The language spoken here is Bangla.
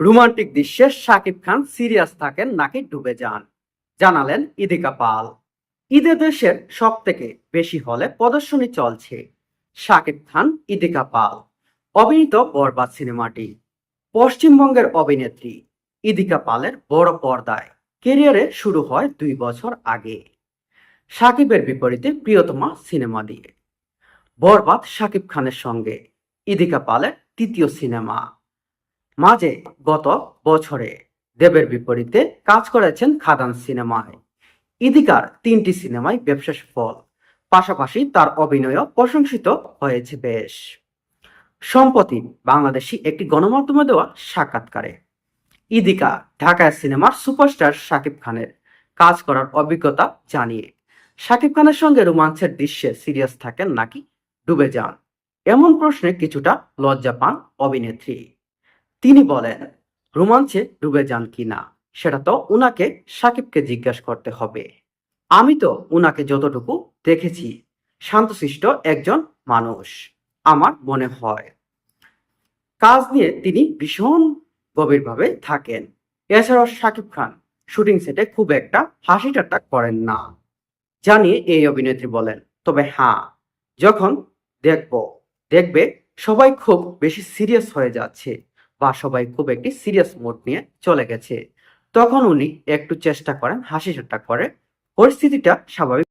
রোমান্টিক দৃশ্যে শাকিব খান সিরিয়াস থাকেন নাকি ডুবে যান, জানালেন ইদিকা পাল। ঈদে দেশের সব থেকে বেশি হলে প্রদর্শনী চলছে। শাকিব খান, ইদিকা পাল অভিনীত বরবাদ সিনেমাটি পশ্চিমবঙ্গের অভিনেত্রী ইদিকা পালের বড় পর্দায় কেরিয়ারে শুরু হয় 2 বছর আগে, শাকিবের বিপরীতে প্রিয়তমা সিনেমা দিয়ে। বরবাদ শাকিব খানের সঙ্গে ইদিকা পালের তৃতীয় সিনেমা। মাঝে গত বছরে দেবের বিপরীতে কাজ করেছেন খাদান সিনেমায়। ইদিকার 3টি সিনেমায় ব্যবসা সফল, পাশাপাশি তার অভিনয়ও প্রশংসিত হয়েছে বেশ। সম্প্রতি বাংলাদেশি একটি গণমাধ্যমে দেওয়া সাক্ষাৎকারে ইদিকা ঢাকায় সিনেমার সুপারস্টার শাকিব খানের কাজ করার অভিজ্ঞতা জানিয়ে শাকিব খানের সঙ্গে রোমাঞ্চের দৃশ্যে সিরিয়াস থাকেন নাকি ডুবে যান এমন প্রশ্নে কিছুটা লজ্জা পান অভিনেত্রী। তিনি বলেন, রোমাঞ্চে ডুবে যান কিনা সেটা তো উনাকে সাকিবকে জিজ্ঞাসা করতে হবে। আমি তো উনাকে যতটুকু দেখেছি শান্তশিষ্ট একজন মানুষ আমার মনে হয়। কাজ নিয়ে তিনি ভীষণ গভীরভাবে থাকেন। এছাড়াও শাকিব খান শুটিং সেটে খুব একটা হাসি ঠাট্টা করেন না, জানিয়ে এই অভিনেত্রী বলেন, তবে হ্যাঁ, যখন দেখব দেখবে সবাই খুব বেশি সিরিয়াস হয়ে যাচ্ছে বা সবাই খুব একটি সিরিয়াস মোড নিয়ে চলে গেছে, তখন উনি একটু চেষ্টা করেন হাসি ঠাট্টা করে পরিস্থিতিটা স্বাভাবিক